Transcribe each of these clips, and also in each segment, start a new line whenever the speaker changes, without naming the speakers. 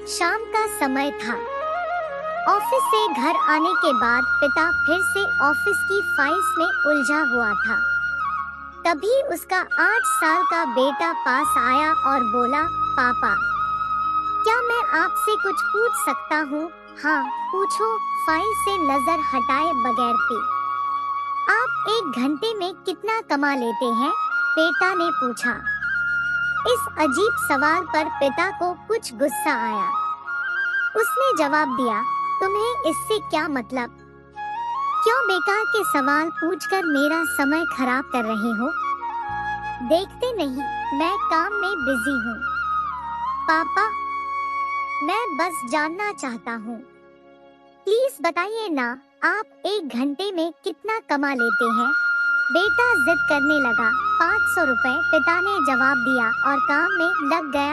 शाम का समय था। ऑफिस से घर आने के बाद पिता फिर से ऑफिस की फाइल्स में उलझा हुआ था। तभी उसका 8 साल का बेटा पास आया और बोला, पापा, क्या मैं आपसे कुछ पूछ सकता हूँ? हाँ, पूछो, फाइल से नजर हटाए बगैर पी। आप 1 घंटे में कितना कमा लेते हैं? बेटा ने पूछा। इस अजीब सवाल पर पिता को कुछ गुस्सा आया। उसने जवाब दिया, तुम्हें इससे क्या मतलब? क्यों बेकार के सवाल पूछकर मेरा समय खराब कर रहे हो? देखते नहीं, मैं काम में बिजी हूँ। पापा, मैं बस जानना चाहता हूँ। प्लीज बताइए ना, आप 1 घंटे में कितना कमा लेते हैं? बेटा जिद करने लगा। 500 रुपए, पिता ने जवाब दिया और काम में लग गया।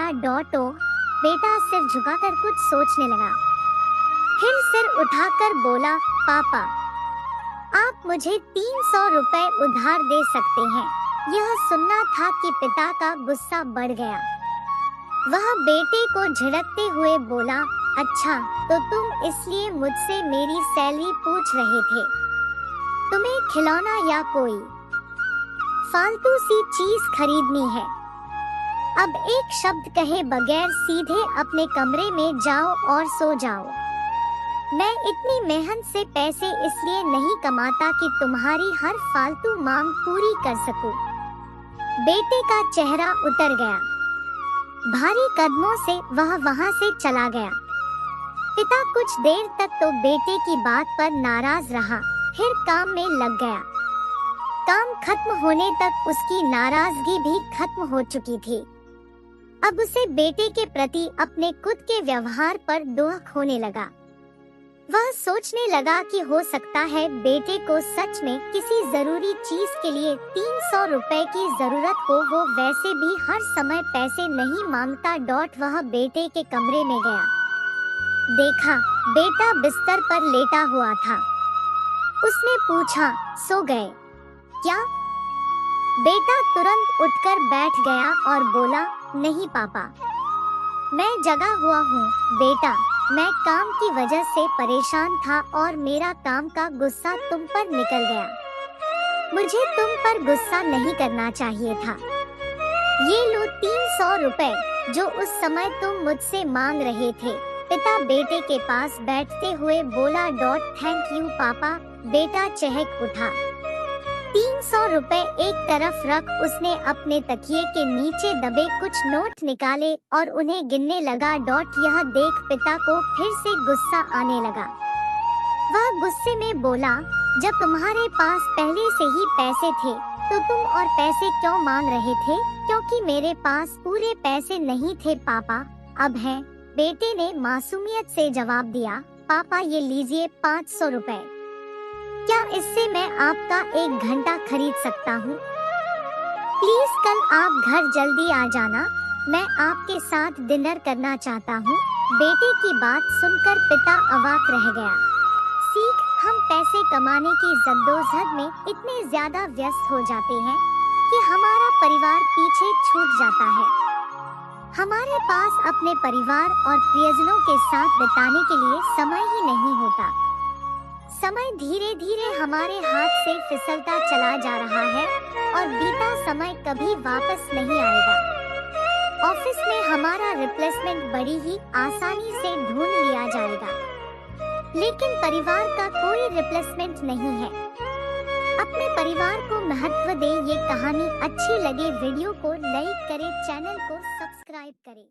बेटा सिर झुकाकर कुछ सोचने लगा। फिर सिर उठाकर बोला, पापा, आप मुझे 300 रुपए उधार दे सकते हैं। यह सुनना था कि पिता का गुस्सा बढ़ गया। वह बेटे को झिड़कते हुए बोला, अच्छा, तो तुम इसलिए मुझसे मेरी सैलरी पूछ रहे थे? तुम्हें खिलौना या कोई फालतू सी चीज खरीदनी है? अब एक शब्द कहे बगैर सीधे अपने कमरे में जाओ और सो जाओ। मैं इतनी मेहनत से पैसे इसलिए नहीं कमाता कि तुम्हारी हर फालतू मांग पूरी कर सकूं। बेटे का चेहरा उतर गया। भारी कदमों से वह वहां से चला गया। पिता कुछ देर तक तो बेटे की बात पर नाराज रहा, फिर काम में लग गया। काम खत्म होने तक उसकी नाराजगी भी खत्म हो चुकी थी। अब उसे बेटे के प्रति अपने खुद के व्यवहार पर दुख होने लगा। वह सोचने लगा कि हो सकता है बेटे को सच में किसी जरूरी चीज के लिए 300 रुपए की जरूरत हो। वो वैसे भी हर समय पैसे नहीं मांगता। वह बेटे के कमरे में गया। देखा, बेटा बिस्तर पर लेटा हुआ था। उसने पूछा, सो गए क्या? बेटा तुरंत उठकर बैठ गया और बोला, नहीं पापा, मैं जगा हुआ हूँ। बेटा, मैं काम की वजह से परेशान था और मेरा काम का गुस्सा तुम पर निकल गया। मुझे तुम पर गुस्सा नहीं करना चाहिए था। ये लो 300 रुपए जो उस समय तुम मुझसे मांग रहे थे। पिता बेटे के पास बैठते हुए बोला, थैंक यू पापा। बेटा चहक उठा। 300 रुपए एक तरफ रख उसने अपने तकिए के नीचे दबे कुछ नोट निकाले और उन्हें गिनने लगा। यह देख पिता को फिर से गुस्सा आने लगा। वह गुस्से में बोला, जब तुम्हारे पास पहले से ही पैसे थे तो तुम और पैसे क्यों मांग रहे थे? क्योंकि मेरे पास पूरे पैसे नहीं थे पापा, अब है। बेटे ने मासूमियत से जवाब दिया, पापा ये लीजिए 500 रुपए। क्या इससे मैं आपका 1 घंटा खरीद सकता हूँ? प्लीज कल आप घर जल्दी आ जाना, मैं आपके साथ डिनर करना चाहता हूँ। बेटे की बात सुनकर पिता अवाक रह गया। सीख, हम पैसे कमाने की जद्दोजहद में इतने ज्यादा व्यस्त हो जाते हैं कि हमारा परिवार पीछे छूट जाता है। हमारे पास अपने परिवार और प्रियजनों के साथ बिताने के लिए समय ही नहीं होता। समय धीरे धीरे हमारे हाथ से फिसलता चला जा रहा है और बीता समय कभी वापस नहीं आएगा। ऑफिस में हमारा रिप्लेसमेंट बड़ी ही आसानी से ढूंढ लिया जाएगा, लेकिन परिवार का कोई रिप्लेसमेंट नहीं है। अपने परिवार को महत्व दें। ये कहानी अच्छी लगे वीडियो को लाइक करें, चैनल को सब्सक्राइब करें।